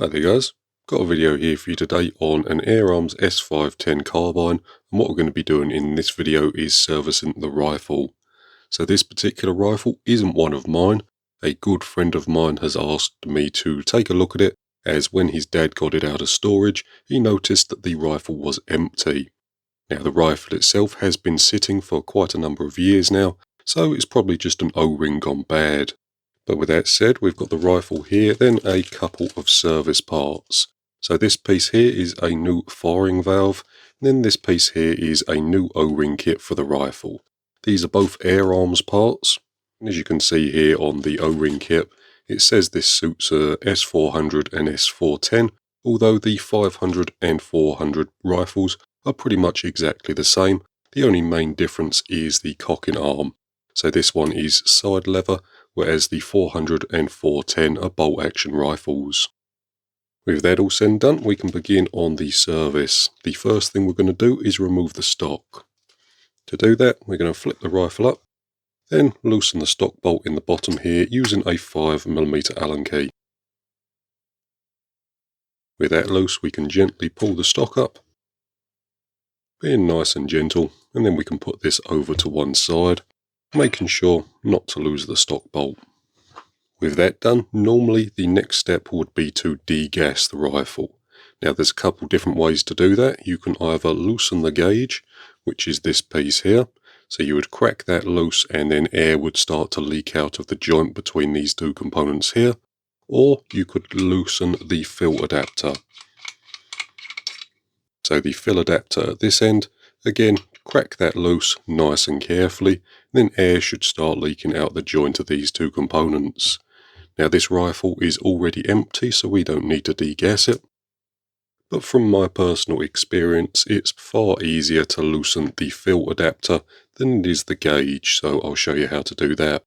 Hi there guys, got a video here for you today on an AirArms s510 carbine, and what we're going to be doing in this video is servicing the rifle. So this particular rifle isn't one of mine. A good friend of mine has asked me to take a look at it, as when his dad got it out of storage, he noticed that the rifle was empty. Now the rifle itself has been sitting for quite a number of years now, so it's probably just an O-ring gone bad. But with that said, we've got the rifle here, then a couple of service parts. So this piece here is a new firing valve, and then this piece here is a new O-ring kit for the rifle. These are both AirArms parts, and as you can see here on the O-ring kit, it says this suits a S400 and S410, although the 500 and 400 rifles are pretty much exactly the same. The only main difference is the cocking arm. So this one is side lever, whereas the 400 and 410 are bolt action rifles. With that all said and done, we can begin on the service. The first thing we're going to do is remove the stock. To do that, we're going to flip the rifle up, then loosen the stock bolt in the bottom here using a 5mm Allen key. With that loose, we can gently pull the stock up, being nice and gentle, and then we can put this over to one side, making sure not to lose the stock bolt. With that done, normally the next step would be to degas the rifle. Now there's a couple different ways to do that. You can either loosen the gauge, which is this piece here. So you would crack that loose and then air would start to leak out of the joint between these two components here. Or you could loosen the fill adapter. So the fill adapter at this end, again, crack that loose nice and carefully, then air should start leaking out the joint of these two components. Now this rifle is already empty, so we don't need to degas it. But from my personal experience, it's far easier to loosen the fill adapter than it is the gauge, so I'll show you how to do that.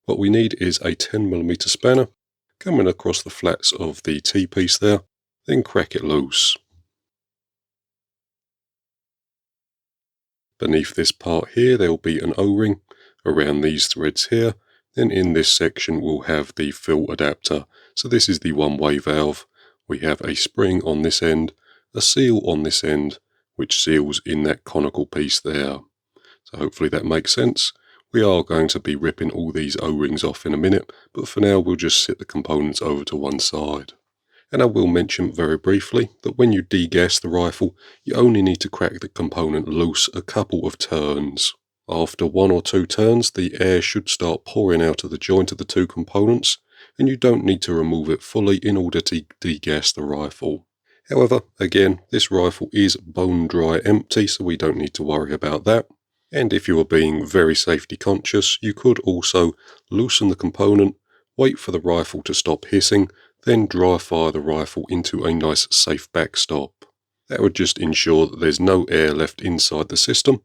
What we need is a 10mm spanner, coming across the flats of the T-piece there, then crack it loose. Beneath this part here, there will be an O-ring around these threads here. Then in this section we'll have the fill adapter. So this is the one-way valve. We have a spring on this end, a seal on this end, which seals in that conical piece there. So hopefully that makes sense. We are going to be ripping all these O-rings off in a minute, but for now we'll just sit the components over to one side. And I will mention very briefly that when you degas the rifle, you only need to crack the component loose a couple of turns. After 1 or 2 turns, the air should start pouring out of the joint of the two components, and you don't need to remove it fully in order to degas the rifle. However, again, this rifle is bone dry empty, so we don't need to worry about that. And if you are being very safety conscious, you could also loosen the component, wait for the rifle to stop hissing, then dry fire the rifle into a nice safe backstop. That would just ensure that there's no air left inside the system,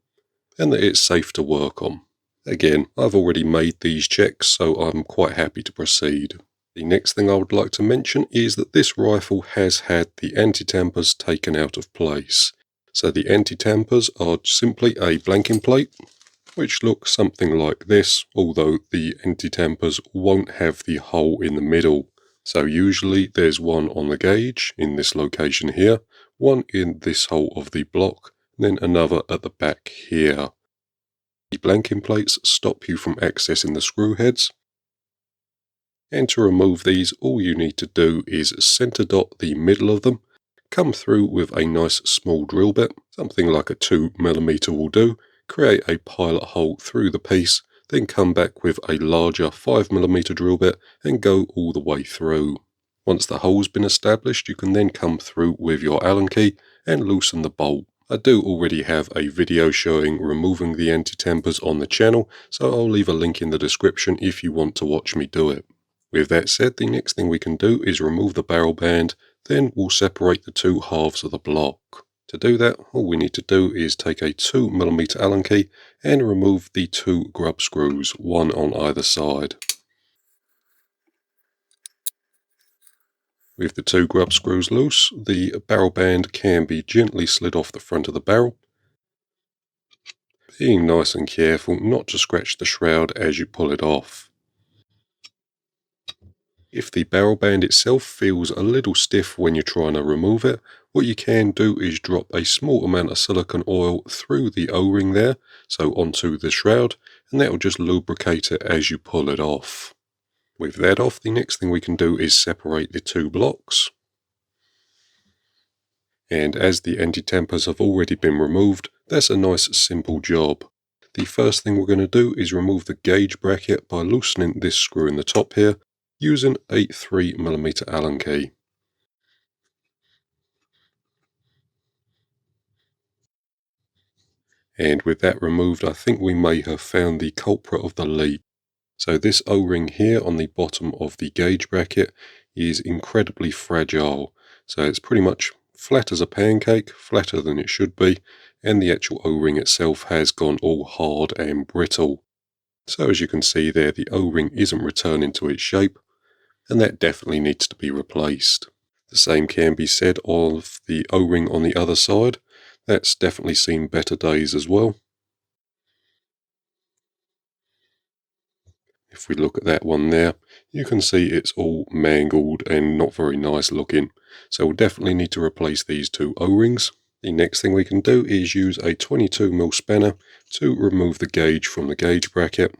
and that it's safe to work on. Again, I've already made these checks, so I'm quite happy to proceed. The next thing I would like to mention is that this rifle has had the anti-tampers taken out of place. So the anti-tampers are simply a blanking plate, which looks something like this, although the anti-tampers won't have the hole in the middle. So usually there's one on the gauge in this location here, one in this hole of the block, then another at the back here. The blanking plates stop you from accessing the screw heads, and to remove these all you need to do is center dot the middle of them, come through with a nice small drill bit, something like a 2mm will do, create a pilot hole through the piece, then come back with a larger 5mm drill bit and go all the way through. Once the hole's been established, you can then come through with your Allen key and loosen the bolt. I do already have a video showing removing the anti-tampers on the channel, so I'll leave a link in the description if you want to watch me do it. With that said, the next thing we can do is remove the barrel band, then we'll separate the two halves of the block. To do that, all we need to do is take a 2mm Allen key and remove the 2 grub screws, one on either side. With the 2 grub screws loose, the barrel band can be gently slid off the front of the barrel, being nice and careful not to scratch the shroud as you pull it off. If the barrel band itself feels a little stiff when you're trying to remove it, what you can do is drop a small amount of silicone oil through the O-ring there, so onto the shroud, and that will just lubricate it as you pull it off. With that off, the next thing we can do is separate the two blocks. And as the anti-tampers have already been removed, that's a nice simple job. The first thing we're going to do is remove the gauge bracket by loosening this screw in the top here, using a 3mm Allen key. And with that removed, I think we may have found the culprit of the leak. So this O-ring here on the bottom of the gauge bracket is incredibly fragile. So it's pretty much flat as a pancake, flatter than it should be, and the actual O-ring itself has gone all hard and brittle. So as you can see there, the O-ring isn't returning to its shape, and that definitely needs to be replaced. The same can be said of the O-ring on the other side. That's definitely seen better days as well. If we look at that one there, you can see it's all mangled and not very nice looking. So we'll definitely need to replace these two O-rings. The next thing we can do is use a 22mm spanner to remove the gauge from the gauge bracket.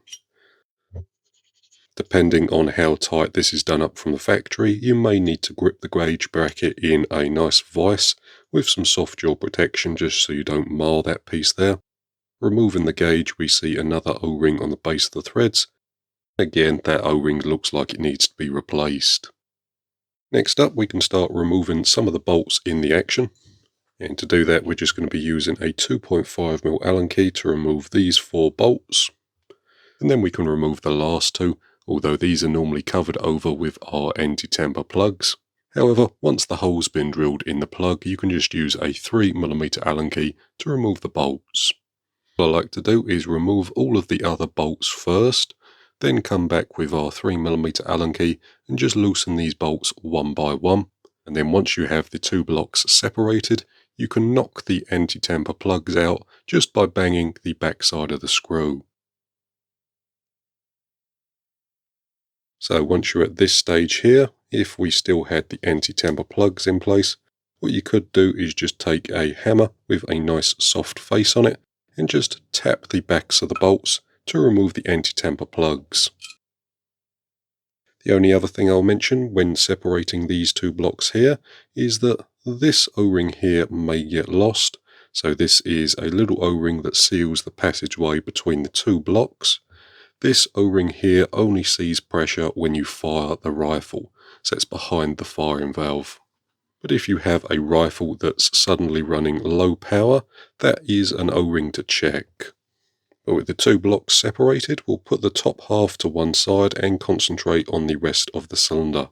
Depending on how tight this is done up from the factory, you may need to grip the gauge bracket in a nice vise with some soft jaw protection just so you don't mar that piece there. Removing the gauge, we see another O-ring on the base of the threads. Again, that O-ring looks like it needs to be replaced. Next up, we can start removing some of the bolts in the action. And to do that, we're just going to be using a 2.5mm Allen key to remove these 4 bolts. And then we can remove the last 2, although these are normally covered over with our anti-tamper plugs. However, once the hole's been drilled in the plug, you can just use a 3mm Allen key to remove the bolts. What I like to do is remove all of the other bolts first, then come back with our 3mm Allen key and just loosen these bolts one by one. And then once you have the 2 blocks separated, you can knock the anti-tamper plugs out just by banging the backside of the screw. So once you're at this stage here, if we still had the anti-tamper plugs in place, what you could do is just take a hammer with a nice soft face on it and just tap the backs of the bolts to remove the anti-tamper plugs. The only other thing I'll mention when separating these 2 blocks here is that this O-ring here may get lost. So this is a little O-ring that seals the passageway between the 2 blocks. This O-ring here only sees pressure when you fire the rifle, so it's behind the firing valve. But if you have a rifle that's suddenly running low power, that is an O-ring to check. But with the 2 blocks separated, we'll put the top half to one side and concentrate on the rest of the cylinder.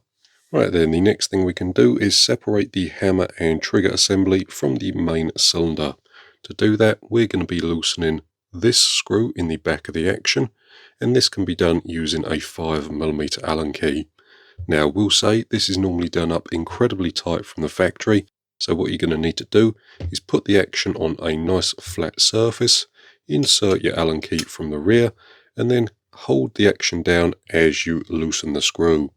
Right then, the next thing we can do is separate the hammer and trigger assembly from the main cylinder. To do that, we're going to be loosening this screw in the back of the action, and this can be done using a 5mm Allen key. Now, we'll say this is normally done up incredibly tight from the factory, so what you're going to need to do is put the action on a nice flat surface, insert your Allen key from the rear, and then hold the action down as you loosen the screw.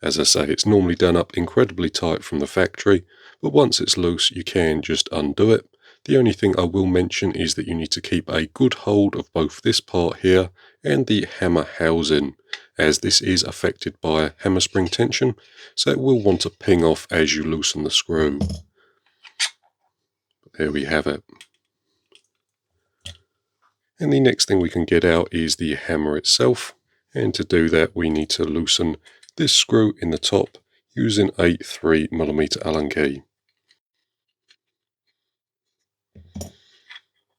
As I say, it's normally done up incredibly tight from the factory, but once it's loose you can just undo it. The only thing I will mention is that you need to keep a good hold of both this part here and the hammer housing, as this is affected by hammer spring tension, so it will want to ping off as you loosen the screw. There we have it. And the next thing we can get out is the hammer itself, and to do that we need to loosen this screw in the top using a 3mm Allen key.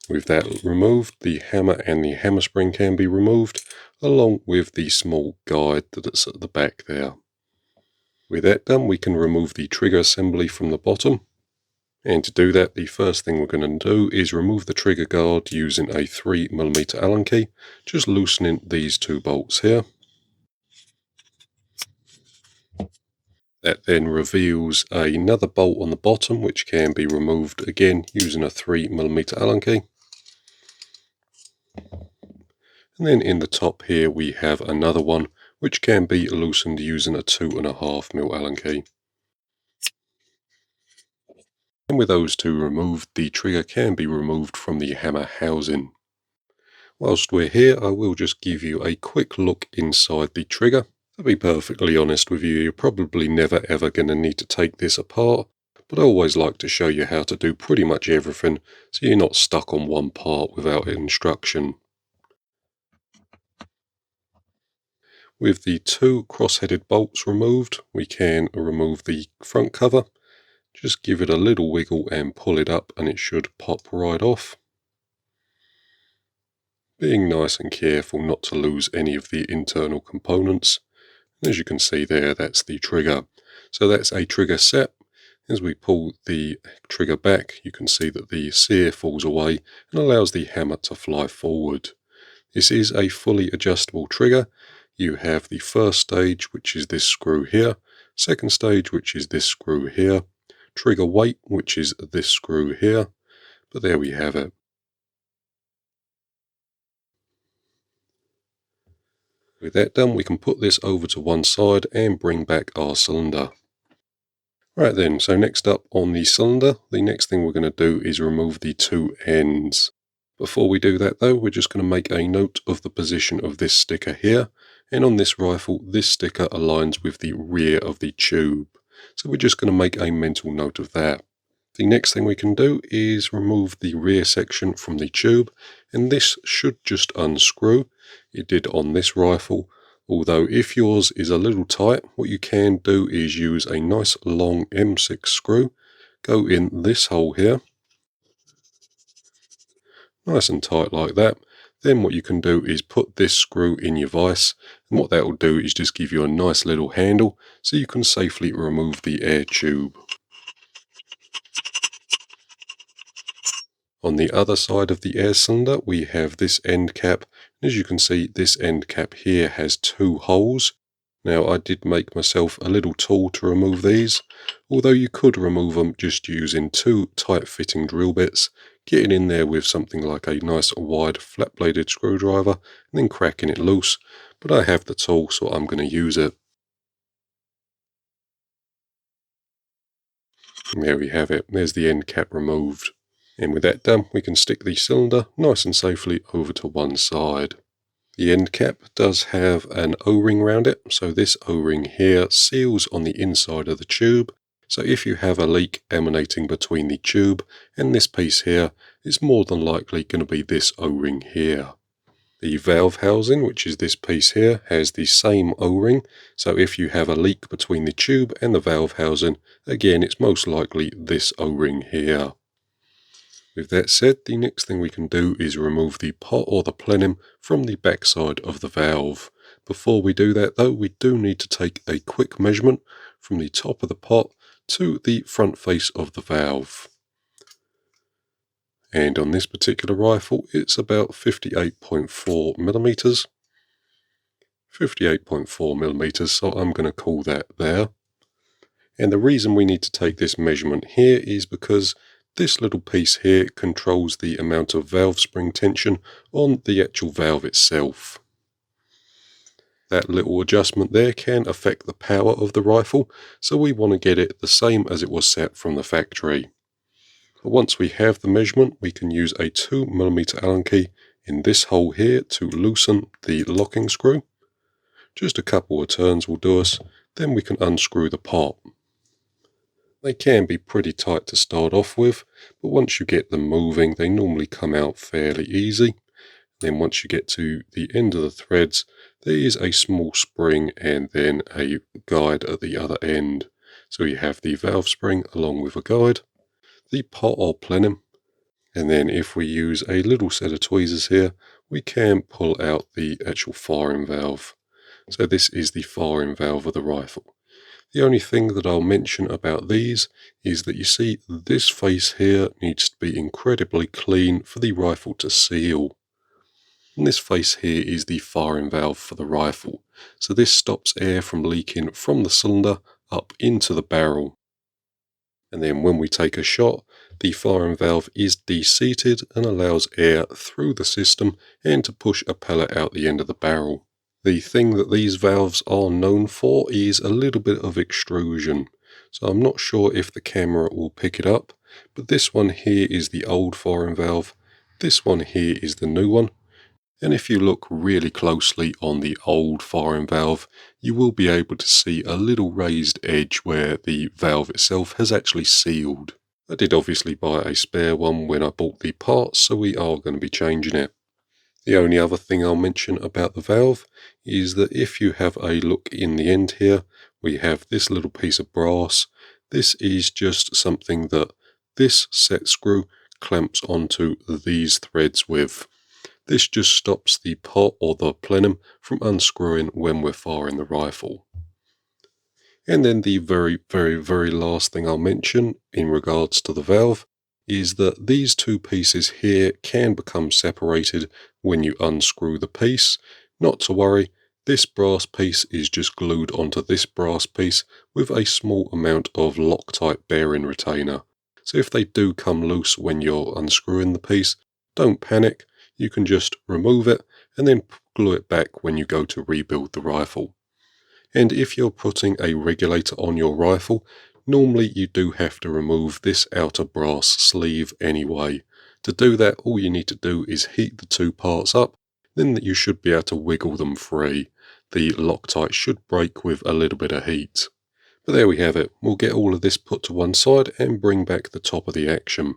With that removed, the hammer and the hammer spring can be removed, along with the small guide that's at the back there. With that done, we can remove the trigger assembly from the bottom. And to do that, the first thing we're going to do is remove the trigger guard using a 3mm Allen key, just loosening these 2 bolts here. That then reveals another bolt on the bottom, which can be removed again using a 3mm Allen key. And then in the top here we have another one which can be loosened using a 2.5mm Allen key. And with those two removed, the trigger can be removed from the hammer housing. Whilst we're here, I will just give you a quick look inside the trigger. To be perfectly honest with you, you're probably never ever going to need to take this apart, but I always like to show you how to do pretty much everything, so you're not stuck on one part without instruction. With the two cross-headed bolts removed, we can remove the front cover. Just give it a little wiggle and pull it up and it should pop right off. Being nice and careful not to lose any of the internal components. As you can see there, that's the trigger. So that's a trigger set. As we pull the trigger back, you can see that the sear falls away and allows the hammer to fly forward. This is a fully adjustable trigger. You have the first stage, which is this screw here, second stage, which is this screw here, trigger weight, which is this screw here, but there we have it. With that done, we can put this over to one side and bring back our cylinder. Right then, so next up on the cylinder, the next thing we're going to do is remove the two ends. Before we do that though, we're just going to make a note of the position of this sticker here, and on this rifle, this sticker aligns with the rear of the tube. So we're just going to make a mental note of that. The next thing we can do is remove the rear section from the tube, and this should just unscrew. It did on this rifle, although if yours is a little tight, what you can do is use a nice long M6 screw, go in this hole here, nice and tight like that. Then what you can do is put this screw in your vise, and what that will do is just give you a nice little handle so you can safely remove the air tube. On the other side of the air cylinder, we have this end cap. As you can see, this end cap here has two holes. Now, I did make myself a little tool to remove these, although you could remove them just using two tight-fitting drill bits, getting in there with something like a nice wide flat-bladed screwdriver, and then cracking it loose. But I have the tool, so I'm going to use it. And there we have it. There's the end cap removed. And with that done, we can stick the cylinder nice and safely over to one side. The end cap does have an O-ring around it, so this O-ring here seals on the inside of the tube. So if you have a leak emanating between the tube and this piece here, it's more than likely going to be this O-ring here. The valve housing, which is this piece here, has the same O-ring, so if you have a leak between the tube and the valve housing, again it's most likely this O-ring here. With that said, the next thing we can do is remove the pot or the plenum from the backside of the valve. Before we do that though, we do need to take a quick measurement from the top of the pot to the front face of the valve. And on this particular rifle, it's about 58.4 millimeters. 58.4 millimeters, so I'm going to call that there. And the reason we need to take this measurement here is because this little piece here controls the amount of valve spring tension on the actual valve itself. That little adjustment there can affect the power of the rifle, so we want to get it the same as it was set from the factory. But once we have the measurement, we can use a 2mm Allen key in this hole here to loosen the locking screw. Just a couple of turns will do us, then we can unscrew the pot. They can be pretty tight to start off with, but once you get them moving, they normally come out fairly easy. Then once you get to the end of the threads, there is a small spring and then a guide at the other end. So you have the valve spring along with a guide, the pot or plenum, and then if we use a little set of tweezers here, we can pull out the actual firing valve. So this is the firing valve of the rifle. The only thing that I'll mention about these is that you see this face here needs to be incredibly clean for the rifle to seal. And this face here is the firing valve for the rifle. So this stops air from leaking from the cylinder up into the barrel. And then when we take a shot, the firing valve is deseated and allows air through the system and to push a pellet out the end of the barrel. The thing that these valves are known for is a little bit of extrusion. So I'm not sure if the camera will pick it up, but this one here is the old firing valve. This one here is the new one. And if you look really closely on the old firing valve, you will be able to see a little raised edge where the valve itself has actually sealed. I did obviously buy a spare one when I bought the parts, so we are going to be changing it. The only other thing I'll mention about the valve is that if you have a look in the end here, we have this little piece of brass. This is just something that this set screw clamps onto these threads with. This just stops the pot or the plenum from unscrewing when we're firing the rifle. And then the very last thing I'll mention in regards to the valve is that these two pieces here can become separated when you unscrew the piece. Not to worry, this brass piece is just glued onto this brass piece with a small amount of Loctite bearing retainer. So if they do come loose when you're unscrewing the piece, don't panic. You can just remove it and then glue it back when you go to rebuild the rifle. And if you're putting a regulator on your rifle, normally you do have to remove this outer brass sleeve anyway. To do that, all you need to do is heat the two parts up, then you should be able to wiggle them free. The Loctite should break with a little bit of heat. But there we have it. We'll get all of this put to one side and bring back the top of the action.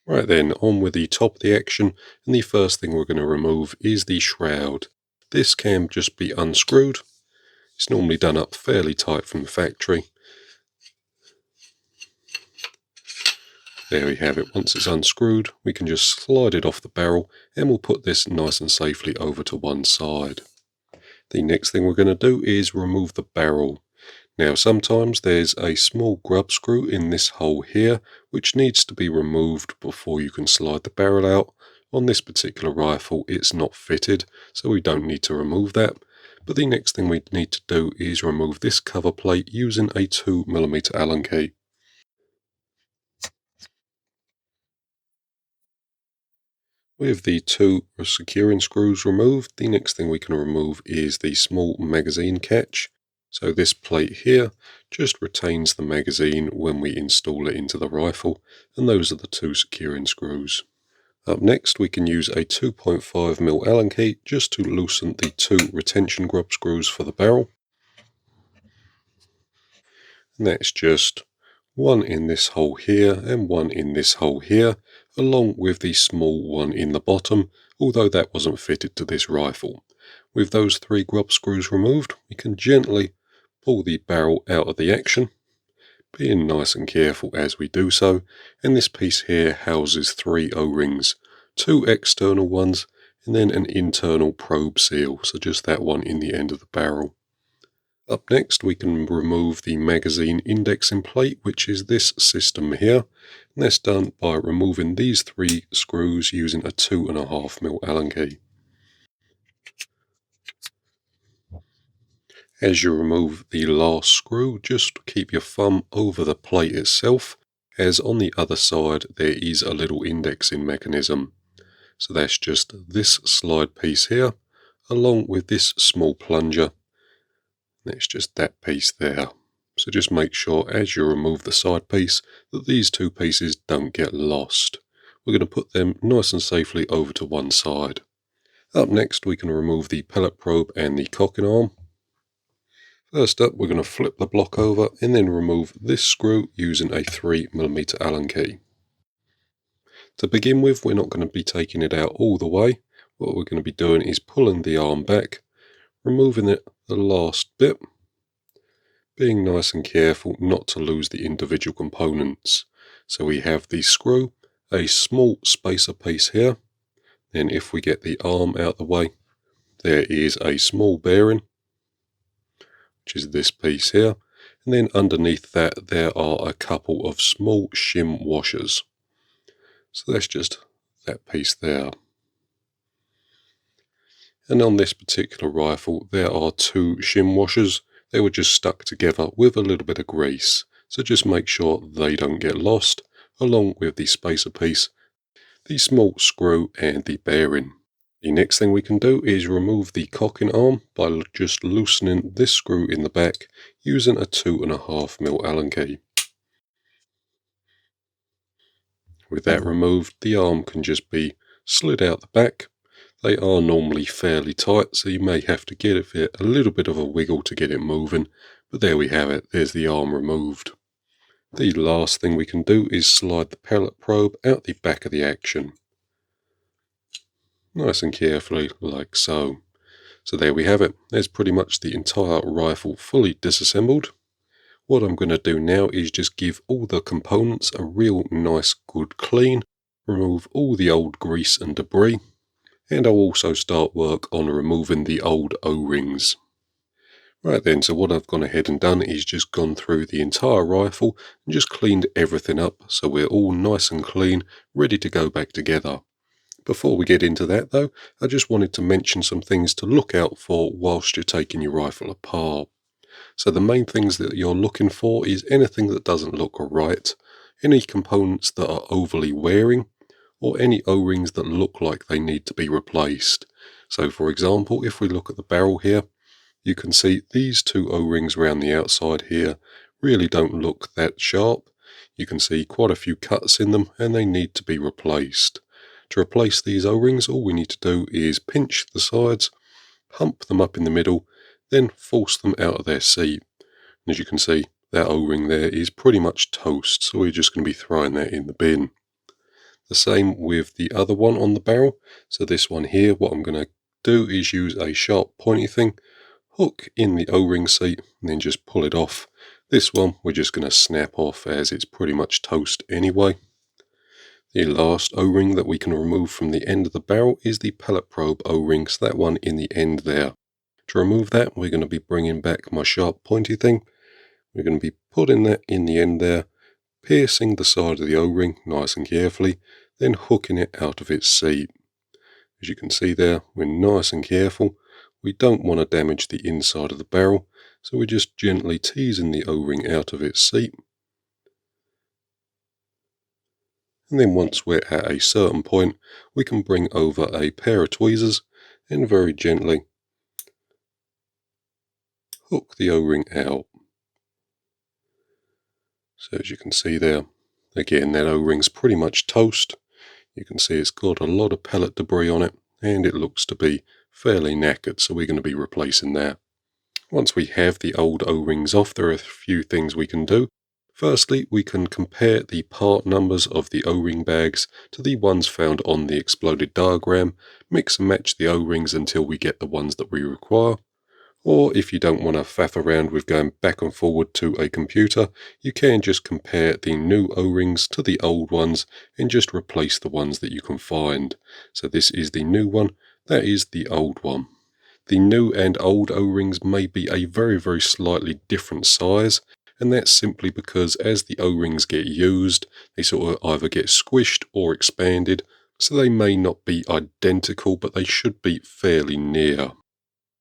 Right then, on with the top of the action, and the first thing we're going to remove is the shroud. This can just be unscrewed. It's normally done up fairly tight from the factory. There we have it. Once it's unscrewed, we can just slide it off the barrel and we'll put this nice and safely over to one side. The next thing we're going to do is remove the barrel. Now sometimes there's a small grub screw in this hole here which needs to be removed before you can slide the barrel out. On this particular rifle it's not fitted, so we don't need to remove that. But the next thing we need to do is remove this cover plate using a 2mm Allen key. With the two securing screws removed, the next thing we can remove is the small magazine catch. So this plate here just retains the magazine when we install it into the rifle, and those are the two securing screws. Up next we can use a 2.5mm Allen key just to loosen the two retention grub screws for the barrel. And that's just one in this hole here and one in this hole here, along with the small one in the bottom, although that wasn't fitted to this rifle. With those three grub screws removed, we can gently pull the barrel out of the action, being nice and careful as we do so, and this piece here houses three O-rings, two external ones and then an internal probe seal, so just that one in the end of the barrel. Up next we can remove the magazine indexing plate, which is this system here, and that's done by removing these three screws using a 2.5mm Allen key. As you remove the last screw, just keep your thumb over the plate itself, as on the other side there is a little indexing mechanism. So that's just this slide piece here, along with this small plunger. That's just that piece there. So just make sure as you remove the side piece that these two pieces don't get lost. We're going to put them nice and safely over to one side. Up next we can remove the pellet probe and the cocking arm. First up, we're going to flip the block over and then remove this screw using a 3mm Allen key. To begin with, we're not going to be taking it out all the way. What we're going to be doing is pulling the arm back, removing it the last bit, being nice and careful not to lose the individual components. So we have the screw, a small spacer piece here, then if we get the arm out the way, there is a small bearing, which is this piece here, and then underneath that there are a couple of small shim washers. So that's just that piece there. And on this particular rifle there are two shim washers. They were just stuck together with a little bit of grease, so just make sure they don't get lost, along with the spacer piece, the small screw and the bearing. The next thing we can do is remove the cocking arm by just loosening this screw in the back using a 2.5mm Allen key. With that removed, the arm can just be slid out the back. They are normally fairly tight, so you may have to give it a little bit of a wiggle to get it moving, but there we have it, there's the arm removed. The last thing we can do is slide the pellet probe out the back of the action. Nice and carefully, like so. So there we have it, there's pretty much the entire rifle fully disassembled. What I'm going to do now is just give all the components a real nice good clean, remove all the old grease and debris, and I'll also start work on removing the old O-rings. Right then, so what I've gone ahead and done is just gone through the entire rifle and just cleaned everything up so we're all nice and clean, ready to go back together. Before we get into that though, I just wanted to mention some things to look out for whilst you're taking your rifle apart. So the main things that you're looking for is anything that doesn't look right, any components that are overly wearing, or any O-rings that look like they need to be replaced. So for example, if we look at the barrel here, you can see these two O-rings around the outside here really don't look that sharp. You can see quite a few cuts in them and they need to be replaced. To replace these O-rings, all we need to do is pinch the sides, pump them up in the middle, then force them out of their seat. And as you can see, that O-ring there is pretty much toast, so we're just going to be throwing that in the bin. The same with the other one on the barrel. So this one here, what I'm going to do is use a sharp pointy thing, hook in the O-ring seat, and then just pull it off. This one we're just going to snap off as it's pretty much toast anyway. The last O-ring that we can remove from the end of the barrel is the pellet probe O-ring, so that one in the end there. To remove that, we're going to be bringing back my sharp pointy thing. We're going to be putting that in the end there, piercing the side of the O-ring nice and carefully, then hooking it out of its seat. As you can see there, we're nice and careful. We don't want to damage the inside of the barrel, so we're just gently teasing the O-ring out of its seat. And then once we're at a certain point, we can bring over a pair of tweezers and very gently hook the O-ring out. So as you can see there, again that O-ring's pretty much toast. You can see it's got a lot of pellet debris on it and it looks to be fairly knackered, so we're going to be replacing that. Once we have the old O-rings off, there are a few things we can do. Firstly, we can compare the part numbers of the O-ring bags to the ones found on the exploded diagram, mix and match the O-rings until we get the ones that we require. Or if you don't want to faff around with going back and forward to a computer, you can just compare the new O-rings to the old ones and just replace the ones that you can find. So this is the new one, that is the old one. The new and old O-rings may be a very slightly different size, and that's simply because as the O-rings get used, they sort of either get squished or expanded, so they may not be identical, but they should be fairly near.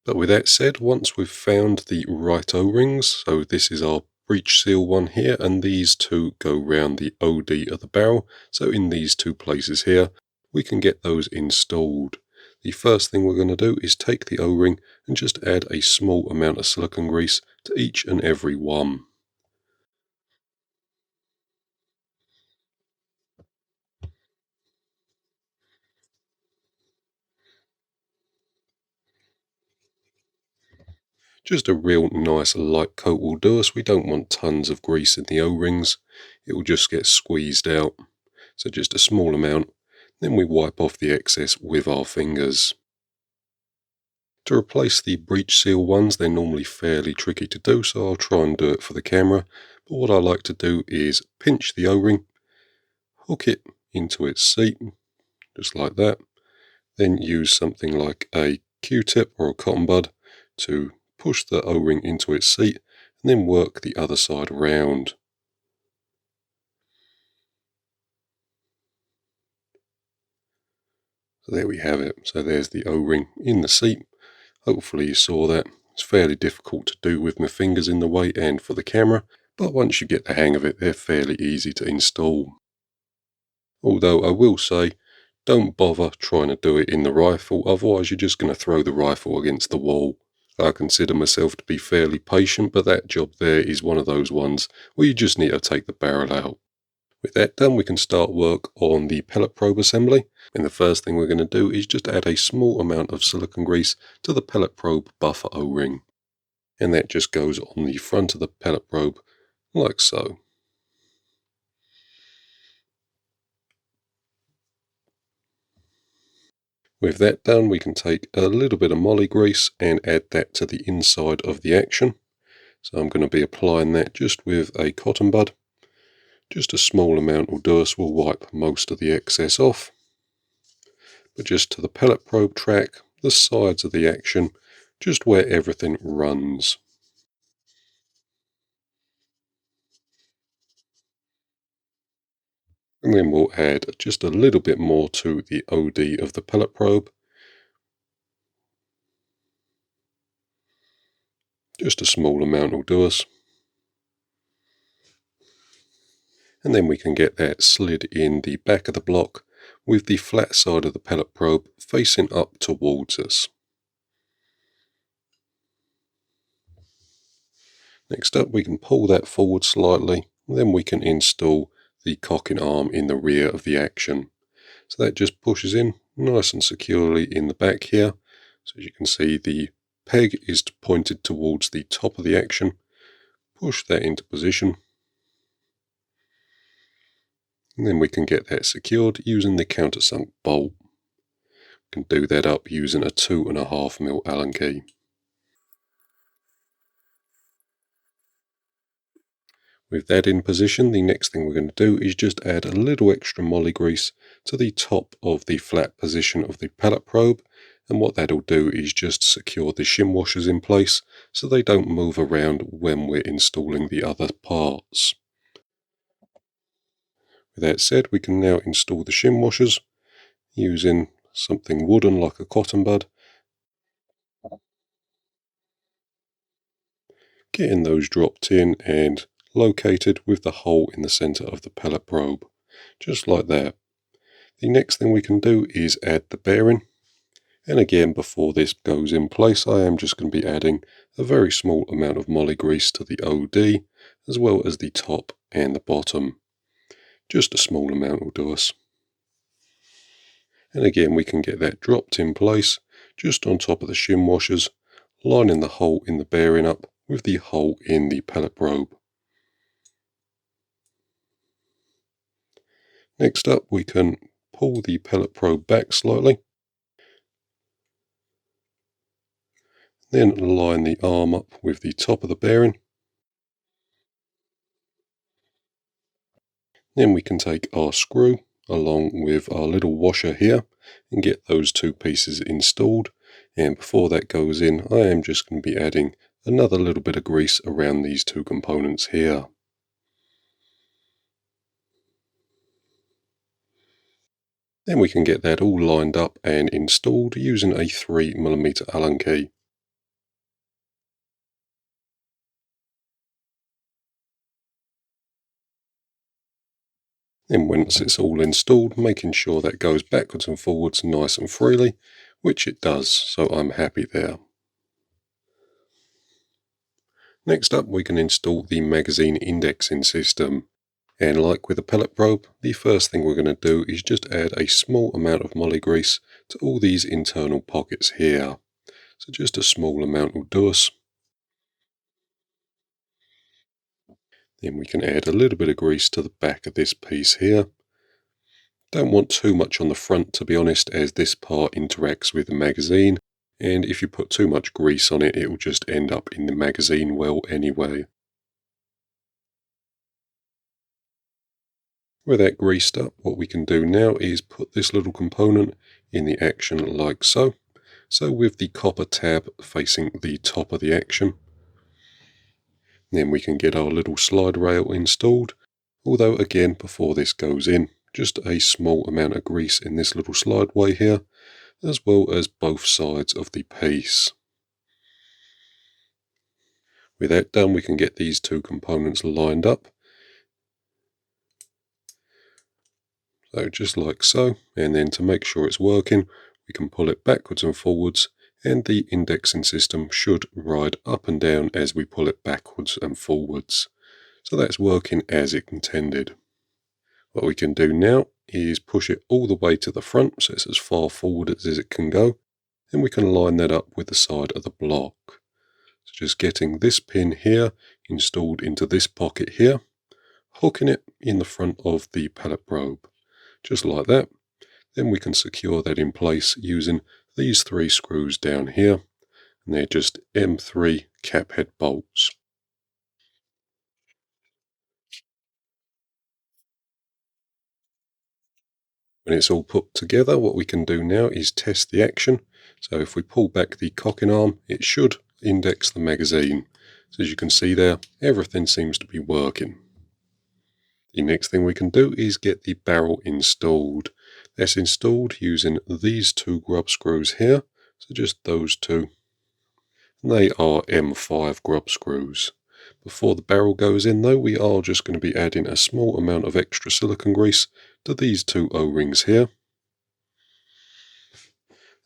But with that said, once we've found the right O-rings, so this is our breech seal one here, and these two go round the OD of the barrel, so in these two places here, we can get those installed. The first thing we're going to do is take the O-ring and just add a small amount of silicone grease to each and every one. Just a real nice light coat will do us. We don't want tons of grease in the O-rings. It will just get squeezed out. So just a small amount. Then we wipe off the excess with our fingers. To replace the breech seal ones, they're normally fairly tricky to do, so I'll try and do it for the camera. But what I like to do is pinch the O-ring, hook it into its seat, just like that. Then use something like a Q-tip or a cotton bud to push the O-ring into its seat, and then work the other side around. So there we have it. So there's the O-ring in the seat. Hopefully you saw that. It's fairly difficult to do with my fingers in the way and for the camera, but once you get the hang of it, they're fairly easy to install. Although I will say, Don't bother trying to do it in the rifle, otherwise you're just going to throw the rifle against the wall. I consider myself to be fairly patient, but that job there is one of those ones where you just need to take the barrel out. With that done, we can start work on the pellet probe assembly. And the first thing we're going to do is just add a small amount of silicone grease to the pellet probe buffer O-ring. And that just goes on the front of the pellet probe, like so. With that done, we can take a little bit of moly grease and add that to the inside of the action. So I'm going to be applying that just with a cotton bud. Just a small amount will do us, will wipe most of the excess off. But just to the pellet probe track, the sides of the action, just where everything runs. And then we'll add just a little bit more to the OD of the pellet probe. Just a small amount will do us. And then we can get that slid in the back of the block with the flat side of the pellet probe facing up towards us. Next up, we can pull that forward slightly, then we can install the cocking arm in the rear of the action. So that just pushes in nice and securely in the back here. So as you can see, the peg is pointed towards the top of the action. Push that into position. And then we can get that secured using the countersunk bolt. We can do that up using a 2.5mm Allen key. With that in position, the next thing we're going to do is just add a little extra moly grease to the top of the flat position of the pellet probe, and what that'll do is just secure the shim washers in place so they don't move around when we're installing the other parts. With that said, we can now install the shim washers using something wooden like a cotton bud, getting those dropped in and located with the hole in the center of the pellet probe, just like that. The next thing we can do is add the bearing, and again, before this goes in place, I am just going to be adding a very small amount of moly grease to the OD as well as the top and the bottom. Just a small amount will do us. And again, we can get that dropped in place just on top of the shim washers, lining the hole in the bearing up with the hole in the pellet probe. Next up, we can pull the pellet probe back slightly, then line the arm up with the top of the bearing. Then we can take our screw along with our little washer here and get those two pieces installed. And before that goes in, I am just going to be adding another little bit of grease around these two components here. Then we can get that all lined up and installed using a 3mm Allen key. Then once it's all installed, making sure that goes backwards and forwards nice and freely, which it does, so I'm happy there. Next up, we can install the magazine indexing system. And like with the pellet probe, the first thing we're going to do is just add a small amount of moly grease to all these internal pockets here. So just a small amount will do us. Then we can add a little bit of grease to the back of this piece here. Don't want too much on the front, to be honest, as this part interacts with the magazine, and if you put too much grease on it, it will just end up in the magazine well anyway. With that greased up, what we can do now is put this little component in the action like so. So with the copper tab facing the top of the action. Then we can get our little slide rail installed, although again, before this goes in, just a small amount of grease in this little slideway here, as well as both sides of the piece. With that done, we can get these two components lined up. So just like so, and then to make sure it's working, we can pull it backwards and forwards, and the indexing system should ride up and down as we pull it backwards and forwards. So that's working as it intended. What we can do now is push it all the way to the front, so it's as far forward as it can go, and we can line that up with the side of the block. So just getting this pin here installed into this pocket here, hooking it in the front of the pallet probe, just like that. Then we can secure that in place using these 3 screws down here, and they're just M3 cap head bolts. When it's all put together, what we can do now is test the action. So if we pull back the cocking arm, it should index the magazine. So as you can see there, everything seems to be working. The next thing we can do is get the barrel installed. That's installed using these 2 grub screws here, so just those 2. And they are M5 grub screws. Before the barrel goes in though, we are just going to be adding a small amount of extra silicone grease to these 2 O-rings here.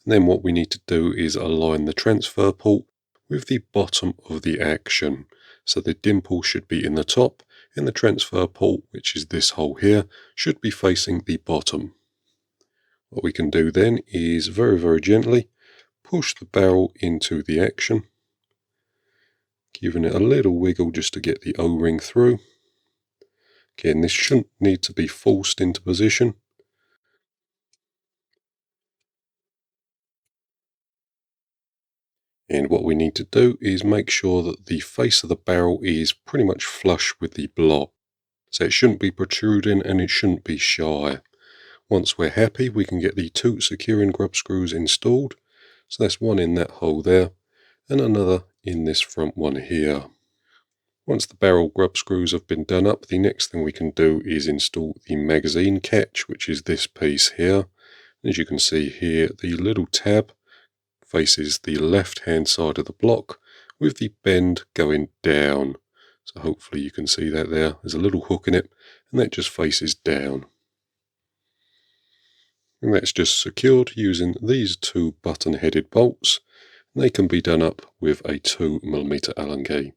And then what we need to do is align the transfer port with the bottom of the action. So the dimple should be in the top, and the transfer port, which is this hole here, should be facing the bottom. What we can do then is very, very gently push the barrel into the action, giving it a little wiggle just to get the O-ring through. Again, this shouldn't need to be forced into position. And what we need to do is make sure that the face of the barrel is pretty much flush with the block. So it shouldn't be protruding and it shouldn't be shy. Once we're happy, we can get the 2 securing grub screws installed. So that's one in that hole there, and another in this front one here. Once the barrel grub screws have been done up, the next thing we can do is install the magazine catch, which is this piece here. As you can see here, the little tab faces the left hand side of the block with the bend going down. So hopefully you can see that there. There's a little hook in it, and that just faces down. And that's just secured using these 2 button headed bolts. They can be done up with a 2mm Allen key.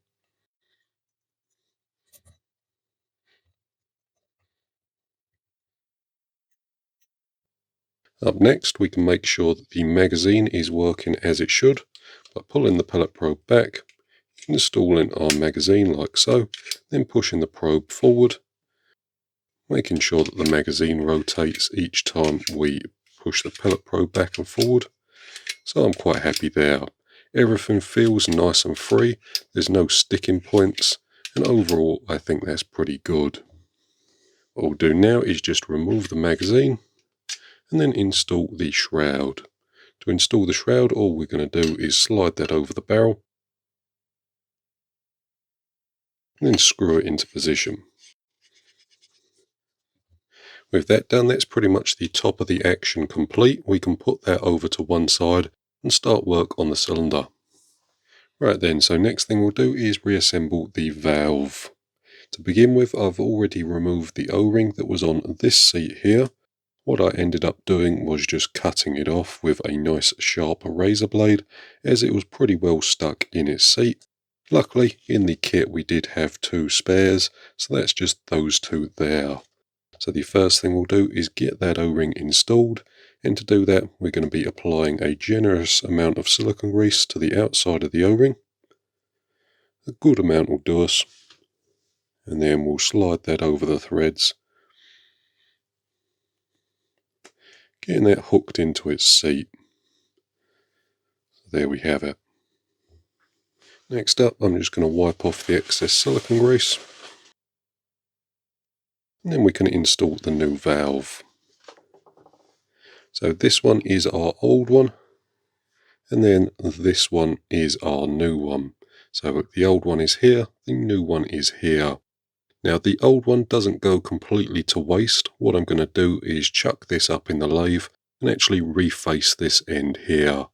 Up next, we can make sure that the magazine is working as it should by pulling the pallet probe back, installing our magazine like so, then pushing the probe forward, making sure that the magazine rotates each time we push the pallet probe back and forward. So I'm quite happy there. Everything feels nice and free, there's no sticking points, and overall I think that's pretty good. What we'll do now is just remove the magazine and then install the shroud. To install the shroud, all we're going to do is slide that over the barrel and then screw it into position. With that done, that's pretty much the top of the action complete. We can put that over to one side and start work on the cylinder. Right then, so next thing we'll do is reassemble the valve. To begin with, I've already removed the O-ring that was on this seat here. What I ended up doing was just cutting it off with a nice sharp razor blade, as it was pretty well stuck in its seat. Luckily, in the kit we did have 2 spares, so that's just those 2 there. So the first thing we'll do is get that O-ring installed, and to do that we're going to be applying a generous amount of silicone grease to the outside of the O-ring. A good amount will do us, and then we'll slide that over the threads, getting that hooked into its seat. There we have it. Next up, I'm just going to wipe off the excess silicone grease, and then we can install the new valve. So this one is our old one, and then this one is our new one. So the old one is here, the new one is here. Now the old one doesn't go completely to waste. What I'm going to do is chuck this up in the lathe and actually reface this end here.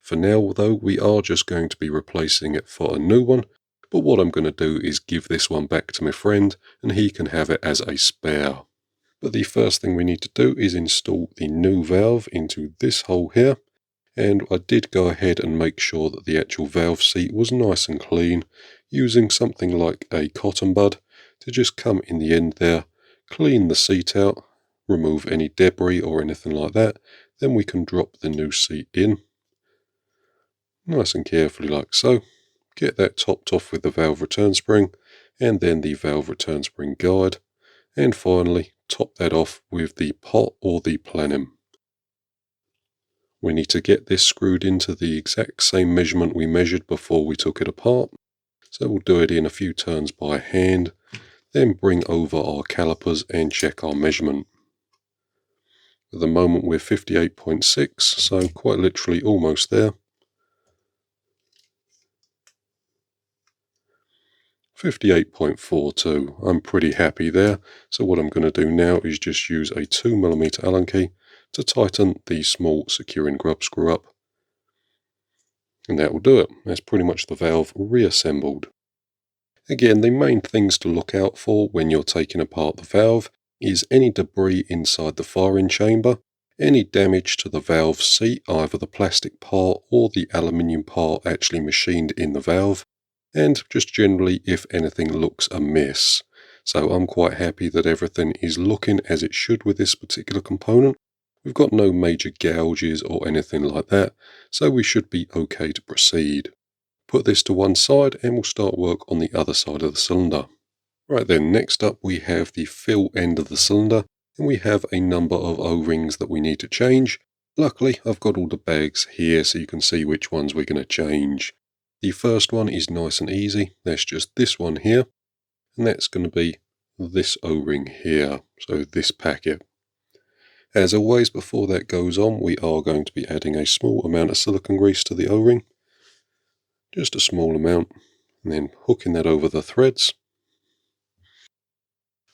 For now though, we are just going to be replacing it for a new one, but what I'm going to do is give this one back to my friend and he can have it as a spare. But the first thing we need to do is install the new valve into this hole here. And I did go ahead and make sure that the actual valve seat was nice and clean, using something like a cotton bud to just come in the end there, clean the seat out, remove any debris or anything like that. Then we can drop the new seat in, nice and carefully like so. Get that topped off with the valve return spring, and then the valve return spring guide, and finally top that off with the pot or the plenum. We need to get this screwed into the exact same measurement we measured before we took it apart. So we'll do it in a few turns by hand, then bring over our calipers and check our measurement. At the moment we're 58.6, so quite literally almost there. 58.42, I'm pretty happy there. So what I'm going to do now is just use a 2mm Allen key to tighten the small securing grub screw up. And that will do it. That's pretty much the valve reassembled. Again, the main things to look out for when you're taking apart the valve is any debris inside the firing chamber, any damage to the valve seat, either the plastic part or the aluminium part actually machined in the valve, and just generally if anything looks amiss. So I'm quite happy that everything is looking as it should with this particular component. We've got no major gouges or anything like that, so we should be okay to proceed. Put this to one side and we'll start work on the other side of the cylinder. Right then, next up we have the fill end of the cylinder, and we have a number of O-rings that we need to change. Luckily I've got all the bags here so you can see which ones we're going to change. The first one is nice and easy, that's just this one here, and that's going to be this O-ring here, so this packet. As always, before that goes on, we are going to be adding a small amount of silicone grease to the O-ring. Just a small amount, and then hooking that over the threads.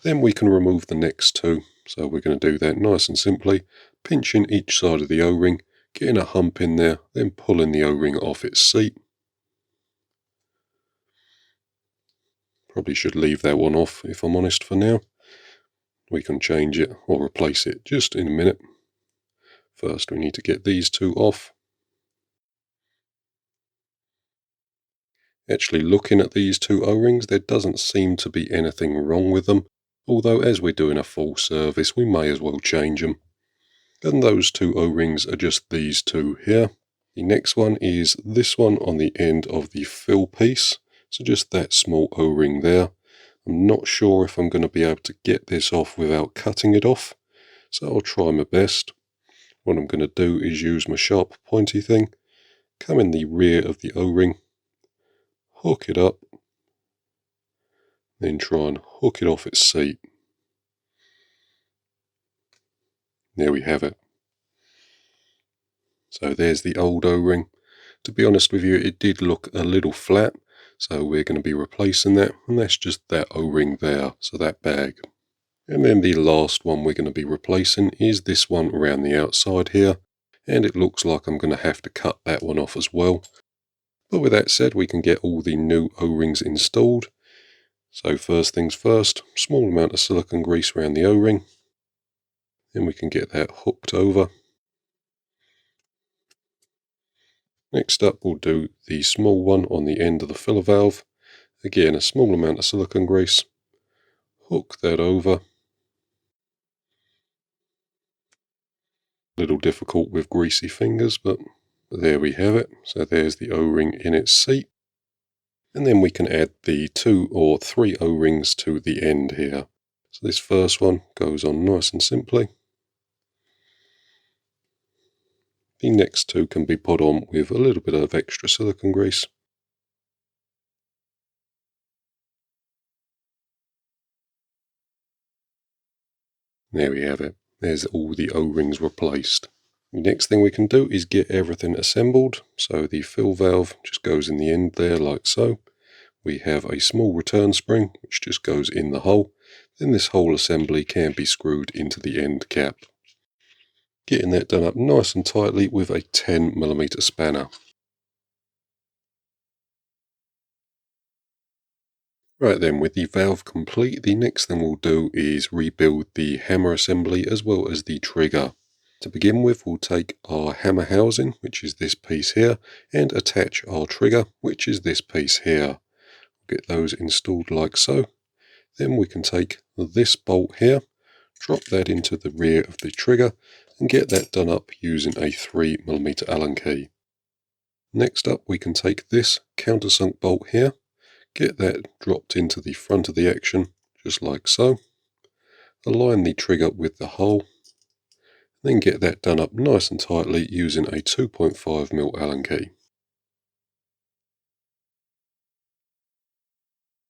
Then we can remove the next two, so we're going to do that nice and simply, pinching each side of the O-ring, getting a hump in there, then pulling the O-ring off its seat. Probably should leave that one off if I'm honest for now. We can change it or replace it just in a minute. First we need to get these two off. Actually, looking at these two O-rings, there doesn't seem to be anything wrong with them, although as we're doing a full service we may as well change them. And those two O-rings are just these two here. The next one is this one on the end of the fill piece, so just that small O-ring there. I'm not sure if I'm going to be able to get this off without cutting it off, so I'll try my best. What I'm going to do is use my sharp pointy thing, come in the rear of the O-ring, hook it up, then try and hook it off its seat. There we have it. So there's the old O-ring. To be honest with you, it did look a little flat, so we're going to be replacing that, and that's just that O-ring there, so that bag. And then the last one we're going to be replacing is this one around the outside here, and it looks like I'm going to have to cut that one off as well. But with that said, we can get all the new O-rings installed. So first things first, small amount of silicone grease around the O-ring. Then we can get that hooked over. Next up we'll do the small one on the end of the filler valve. Again, a small amount of silicone grease. Hook that over. A little difficult with greasy fingers, but there we have it. So there's the O-ring in its seat. And then we can add the 2 or 3 O-rings to the end here. So this first one goes on nice and simply. The next two can be put on with a little bit of extra silicone grease. There we have it. There's all the O-rings replaced. The next thing we can do is get everything assembled. So the fill valve just goes in the end there like so. We have a small return spring which just goes in the hole. Then this whole assembly can be screwed into the end cap. Getting that done up nice and tightly with a 10mm spanner. Right then, with the valve complete, the next thing we'll do is rebuild the hammer assembly as well as the trigger. To begin with, we'll take our hammer housing, which is this piece here, and attach our trigger, which is this piece here. Get those installed like so. Then we can take this bolt here, drop that into the rear of the trigger, and get that done up using a 3mm Allen key. Next up, we can take this countersunk bolt here, get that dropped into the front of the action, just like so. Align the trigger with the hole, then get that done up nice and tightly using a 2.5mm Allen key.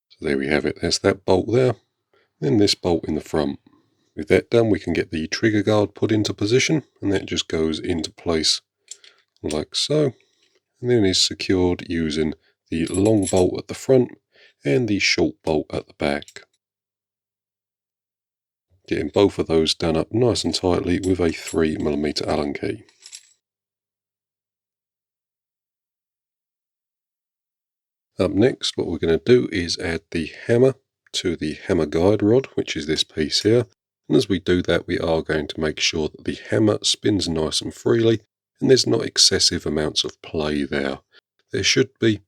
So there we have it, that's that bolt there, then this bolt in the front. With that done, we can get the trigger guard put into position, and that just goes into place like so, and then is secured using the long bolt at the front and the short bolt at the back. Getting both of those done up nice and tightly with a 3mm Allen key. Up next, what we're going to do is add the hammer to the hammer guide rod, which is this piece here. And as we do that, we are going to make sure that the hammer spins nice and freely and there's not excessive amounts of play there. There should be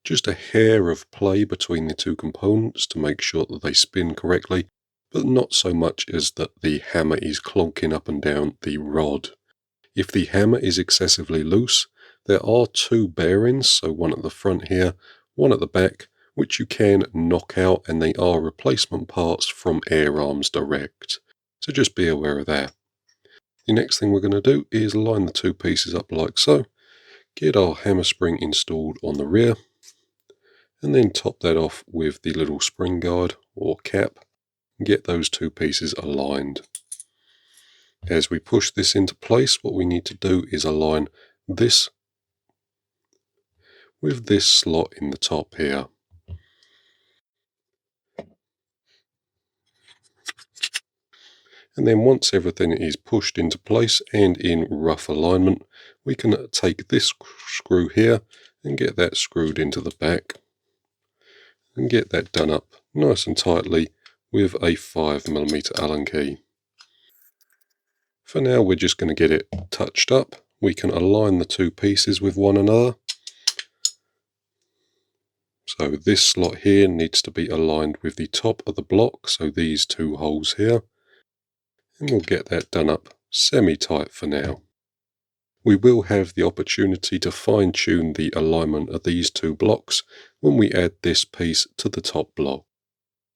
just a hair of play between the two components to make sure that they spin correctly, but not so much as that the hammer is clonking up and down the rod. If the hammer is excessively loose, there are two bearings, so one at the front here, one at the back, which you can knock out, and they are replacement parts from AirArms direct. So just be aware of that. The next thing we're going to do is line the two pieces up like so, get our hammer spring installed on the rear, and then top that off with the little spring guard or cap, and get those two pieces aligned. As we push this into place, what we need to do is align this with this slot in the top here. And then once everything is pushed into place and in rough alignment, we can take this screw here and get that screwed into the back and get that done up nice and tightly with a 5mm Allen key. For now, we're just going to get it touched up. We can align the two pieces with one another. So this slot here needs to be aligned with the top of the block, so these two holes here. And we'll get that done up semi-tight for now. We will have the opportunity to fine-tune the alignment of these two blocks when we add this piece to the top block.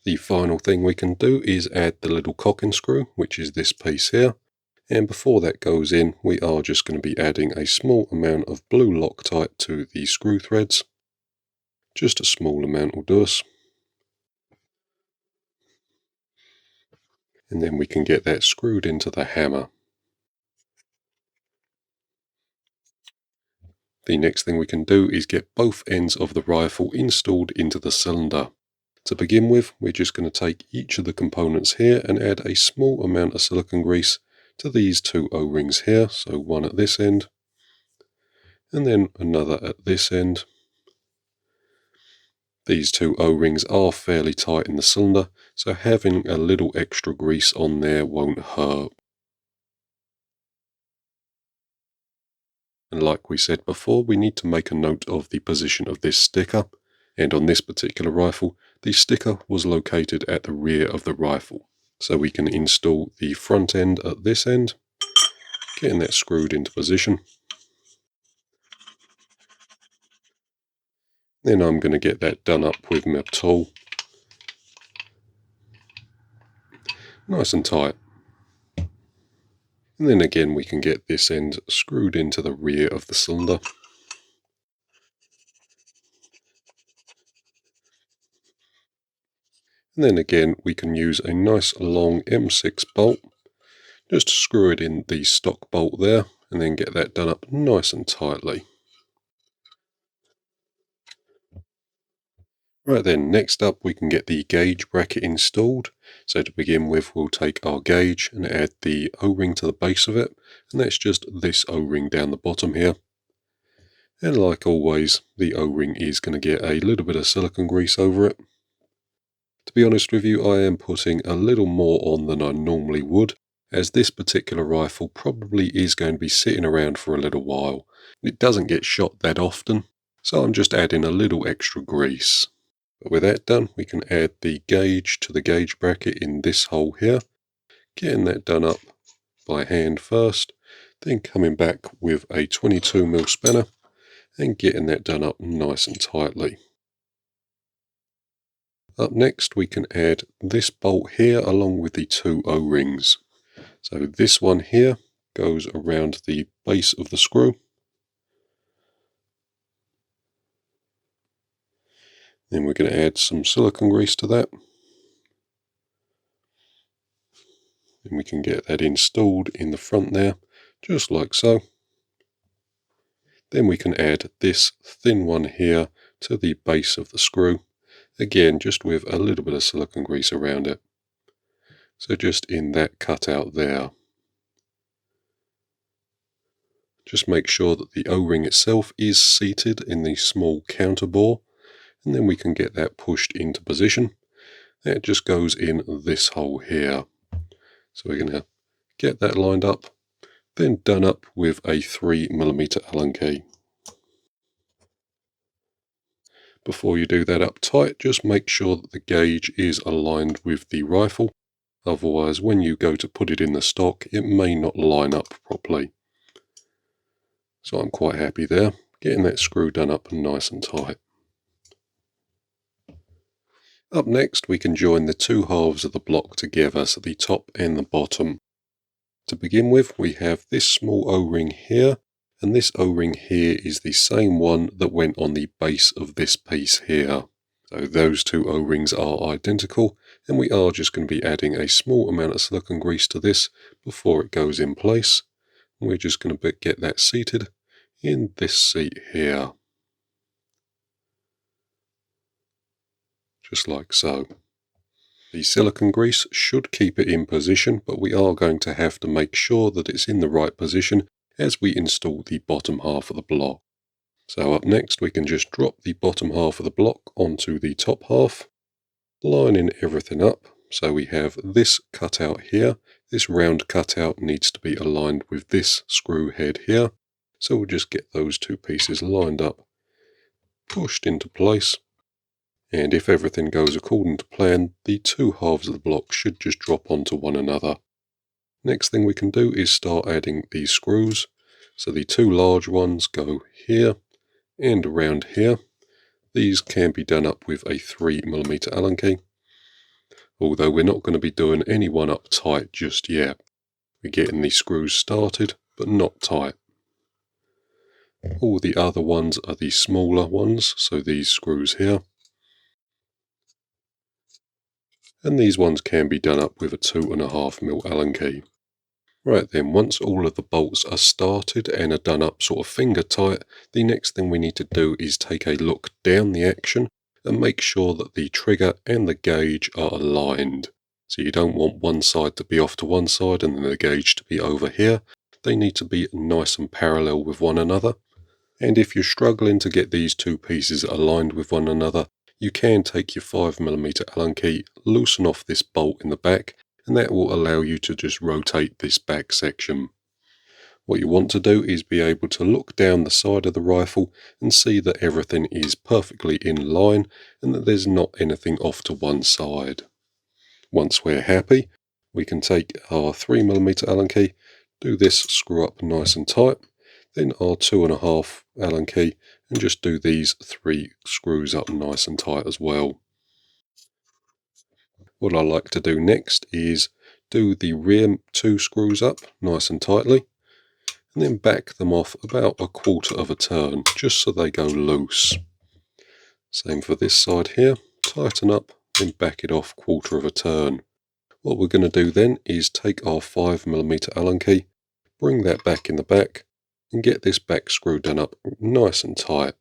The final thing we can do is add the little cocking screw, which is this piece here. And before that goes in, we are just going to be adding a small amount of blue Loctite to the screw threads. Just a small amount will do us. And then we can get that screwed into the hammer. The next thing we can do is get both ends of the rifle installed into the cylinder. To begin with, we're just going to take each of the components here and add a small amount of silicone grease to these two O-rings here. So one at this end, and then another at this end. These two O-rings are fairly tight in the cylinder, so having a little extra grease on there won't hurt. And like we said before, we need to make a note of the position of this sticker. And on this particular rifle, the sticker was located at the rear of the rifle. So we can install the front end at this end, getting that screwed into position. Then I'm going to get that done up with my tool. Nice and tight. And then again we can get this end screwed into the rear of the cylinder. And then again we can use a nice long M6 bolt. Just screw it in the stock bolt there and then get that done up nice and tightly. Right then, next up we can get the gauge bracket installed. So to begin with, we'll take our gauge and add the O-ring to the base of it, and that's just this O-ring down the bottom here. And like always, the O-ring is going to get a little bit of silicone grease over it. To be honest with you, I am putting a little more on than I normally would, as this particular rifle probably is going to be sitting around for a little while. It doesn't get shot that often, so I'm just adding a little extra grease. But with that done, we can add the gauge to the gauge bracket in this hole here, getting that done up by hand first, then coming back with a 22mm spanner and getting that done up nice and tightly. Up next we can add this bolt here along with the two O-rings. So this one here goes around the base of the screw. Then we're going to add some silicone grease to that. And we can get that installed in the front there, just like so. Then we can add this thin one here to the base of the screw. Again, just with a little bit of silicone grease around it. So just in that cutout there. Just make sure that the O-ring itself is seated in the small counter bore, and then we can get that pushed into position. That just goes in this hole here. So we're going to get that lined up, then done up with a 3mm Allen key. Before you do that up tight, just make sure that the gauge is aligned with the rifle. Otherwise, when you go to put it in the stock, it may not line up properly. So I'm quite happy there, getting that screw done up nice and tight. Up next, we can join the two halves of the block together, so the top and the bottom. To begin with, we have this small O-ring here, and this O-ring here is the same one that went on the base of this piece here. So those two O-rings are identical, and we are just going to be adding a small amount of silicone grease to this before it goes in place. We're just going to get that seated in this seat here. Just like so. The silicone grease should keep it in position, but we are going to have to make sure that it's in the right position as we install the bottom half of the block. So up next we can just drop the bottom half of the block onto the top half, lining everything up. So we have this cutout here. This round cutout needs to be aligned with this screw head here. So we'll just get those two pieces lined up, pushed into place. And if everything goes according to plan, the two halves of the block should just drop onto one another. Next thing we can do is start adding these screws. So the two large ones go here and around here. These can be done up with a 3mm Allen key. Although we're not going to be doing any one up tight just yet. We're getting these screws started, but not tight. All the other ones are the smaller ones, so these screws here. And these ones can be done up with a 2.5mm Allen key. Right then, once all of the bolts are started and are done up sort of finger tight, the next thing we need to do is take a look down the action and make sure that the trigger and the gauge are aligned. So you don't want one side to be off to one side and then the gauge to be over here. They need to be nice and parallel with one another. And if you're struggling to get these two pieces aligned with one another, you can take your 5mm Allen key, loosen off this bolt in the back, and that will allow you to just rotate this back section. What you want to do is be able to look down the side of the rifle and see that everything is perfectly in line and that there's not anything off to one side. Once we're happy, we can take our 3mm Allen key, do this screw up nice and tight, then our 2.5 Allen key, and just do these 3 screws up nice and tight as well. What I like to do next is do the rear 2 screws up nice and tightly, and then back them off about 1/4 of a turn, just so they go loose. Same for this side here, tighten up, then back it off 1/4 of a turn. What we're going to do then is take our 5mm Allen key, bring that back in the back, and get this back screw done up nice and tight.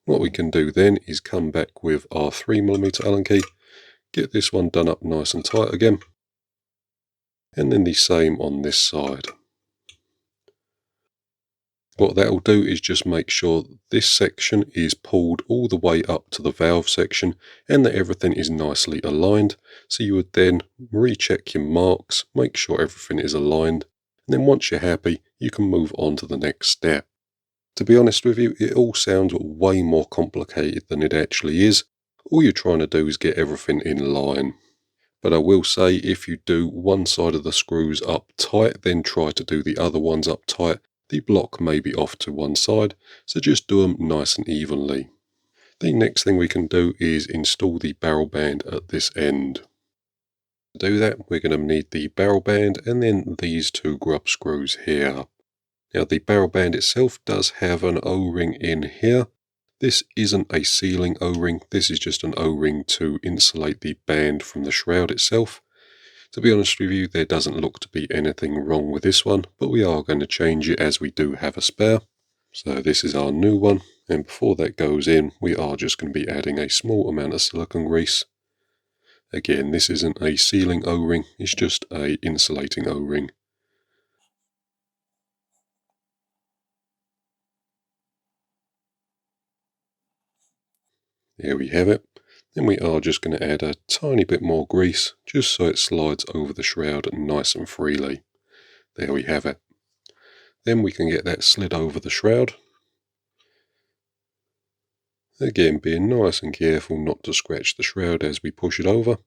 What we can do then is come back with our 3mm Allen key, get this one done up nice and tight again, and then the same on this side. What that will do is just make sure this section is pulled all the way up to the valve section and that everything is nicely aligned. So you would then recheck your marks, make sure everything is aligned, and then once you're happy, you can move on to the next step. To be honest with you, it all sounds way more complicated than it actually is. All you're trying to do is get everything in line. But I will say, if you do one side of the screws up tight, then try to do the other ones up tight, the block may be off to one side, so just do them nice and evenly. The next thing we can do is install the barrel band at this end. To do that, we're going to need the barrel band and then these two grub screws here. Now the barrel band itself does have an O-ring in here. This isn't a sealing O-ring, this is just an O-ring to insulate the band from the shroud itself. To be honest with you, there doesn't look to be anything wrong with this one, but we are going to change it as we do have a spare. So this is our new one, and before that goes in, we are just going to be adding a small amount of silicone grease. Again, this isn't a sealing O-ring, it's just a insulating O-ring. There we have it. Then we are just going to add a tiny bit more grease, just so it slides over the shroud nice and freely. There we have it. Then we can get that slid over the shroud. Again, being nice and careful not to scratch the shroud as we push it over.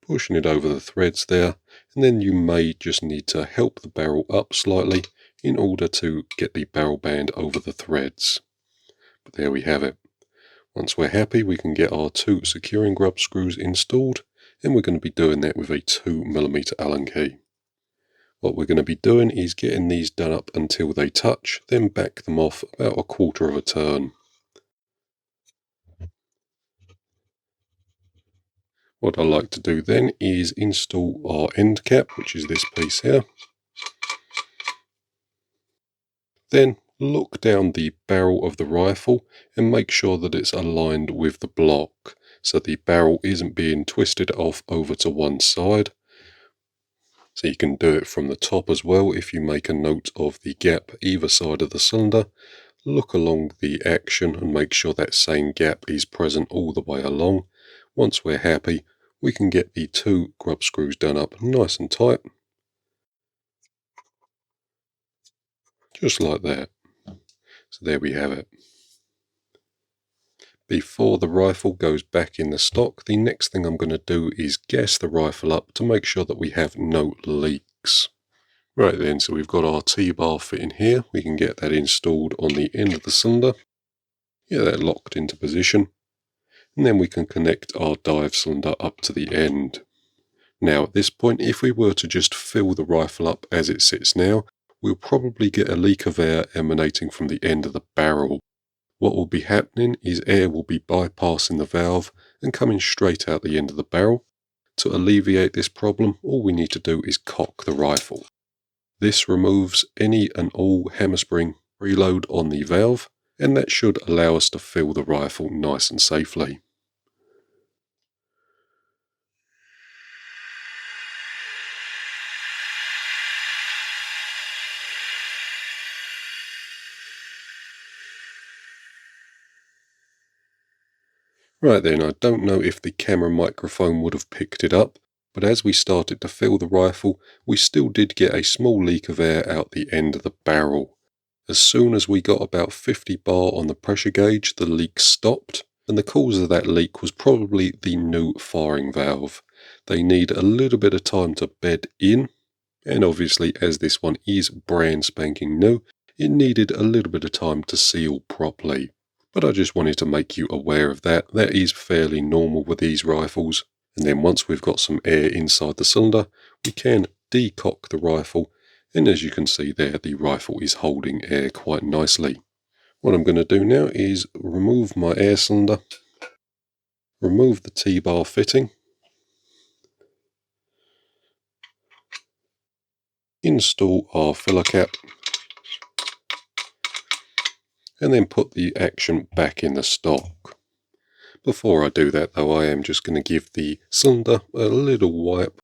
Pushing it over the threads there, and then you may just need to help the barrel up slightly in order to get the barrel band over the threads. But there we have it. Once we're happy, we can get our two securing grub screws installed, and we're going to be doing that with a 2mm Allen key. What we're going to be doing is getting these done up until they touch, then back them off about 1/4 of a turn. What I like to do then is install our end cap, which is this piece here. Then look down the barrel of the rifle and make sure that it's aligned with the block, so the barrel isn't being twisted off over to one side. So you can do it from the top as well if you make a note of the gap either side of the cylinder. Look along the action and make sure that same gap is present all the way along. Once we're happy, we can get the two grub screws done up nice and tight. Just like that. So there we have it. Before the rifle goes back in the stock, the next thing I'm going to do is gas the rifle up to make sure that we have no leaks. Right then, so we've got our T-bar fitting here. We can get that installed on the end of the cylinder. Get that locked into position. And then we can connect our dive cylinder up to the end. Now at this point, if we were to just fill the rifle up as it sits now, we'll probably get a leak of air emanating from the end of the barrel. What will be happening is air will be bypassing the valve and coming straight out the end of the barrel. To alleviate this problem, all we need to do is cock the rifle. This removes any and all hammer spring preload on the valve, and that should allow us to fill the rifle nice and safely. Right then, I don't know if the camera microphone would have picked it up, but as we started to fill the rifle, we still did get a small leak of air out the end of the barrel. As soon as we got about 50 bar on the pressure gauge, the leak stopped, and the cause of that leak was probably the new firing valve. They need a little bit of time to bed in, and obviously as this one is brand spanking new, it needed a little bit of time to seal properly. But I just wanted to make you aware of that. That is fairly normal with these rifles. And then once we've got some air inside the cylinder, we can decock the rifle. And as you can see there, the rifle is holding air quite nicely. What I'm going to do now is remove my air cylinder, remove the T-bar fitting, install our filler cap, and then put the action back in the stock. Before I do that though, I am just going to give the cylinder a little wipe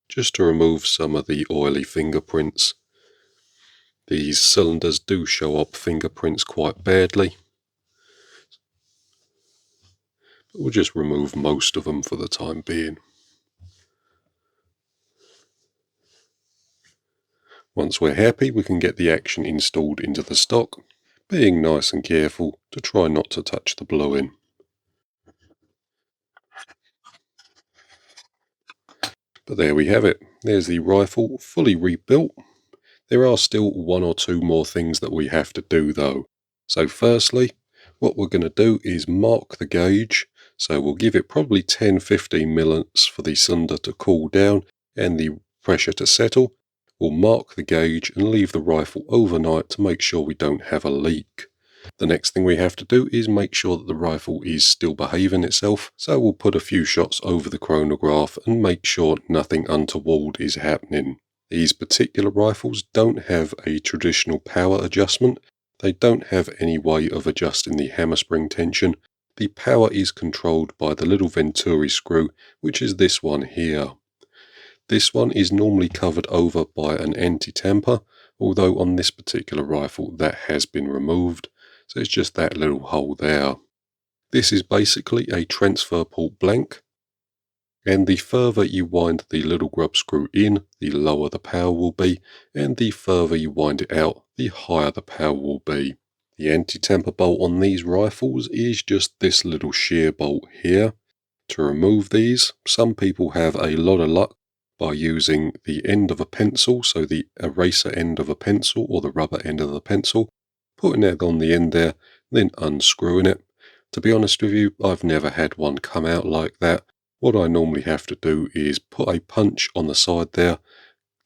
just to remove some of the oily fingerprints. These cylinders do show up fingerprints quite badly, but we'll just remove most of them for the time being. Once we're happy, we can get the action installed into the stock, being nice and careful to try not to touch the blue-in. But there we have it. There's the rifle fully rebuilt. There are still one or two more things that we have to do though. So firstly, what we're going to do is mark the gauge. So we'll give it probably 10-15 minutes for the cylinder to cool down and the pressure to settle. We'll mark the gauge and leave the rifle overnight to make sure we don't have a leak. The next thing we have to do is make sure that the rifle is still behaving itself, so we'll put a few shots over the chronograph and make sure nothing untoward is happening. These particular rifles don't have a traditional power adjustment. They don't have any way of adjusting the hammer spring tension. The power is controlled by the little venturi screw, which is this one here. This one is normally covered over by an anti-tamper, although on this particular rifle that has been removed. So it's just that little hole there. This is basically a transfer port blank, and the further you wind the little grub screw in, the lower the power will be, and the further you wind it out, the higher the power will be. The anti-tamper bolt on these rifles is just this little shear bolt here. To remove these, some people have a lot of luck by using the end of a pencil, so the eraser end of a pencil or the rubber end of the pencil, putting it on the end there, then unscrewing it. To be honest with you, I've never had one come out like that. What I normally have to do is put a punch on the side there,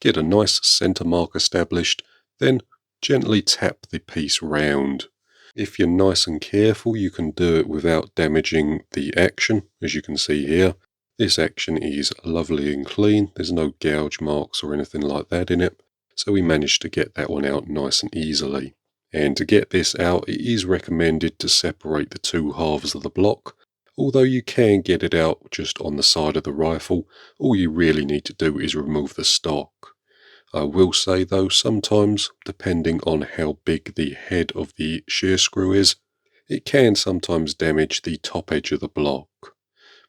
get a nice centre mark established, then gently tap the piece round. If you're nice and careful, you can do it without damaging the action, as you can see here. This action is lovely and clean, there's no gouge marks or anything like that in it, so we managed to get that one out nice and easily. And to get this out, it is recommended to separate the two halves of the block. Although you can get it out just on the side of the rifle, all you really need to do is remove the stock. I will say though, sometimes, depending on how big the head of the shear screw is, it can sometimes damage the top edge of the block.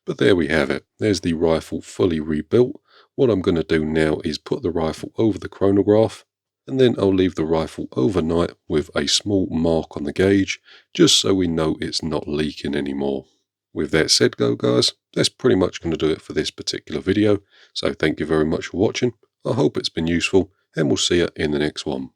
But there we have it, there's the rifle fully rebuilt. What I'm going to do now is put the rifle over the chronograph, and then I'll leave the rifle overnight with a small mark on the gauge, just so we know it's not leaking anymore. With that said though guys, that's pretty much going to do it for this particular video, so thank you very much for watching. I hope it's been useful, and we'll see you in the next one.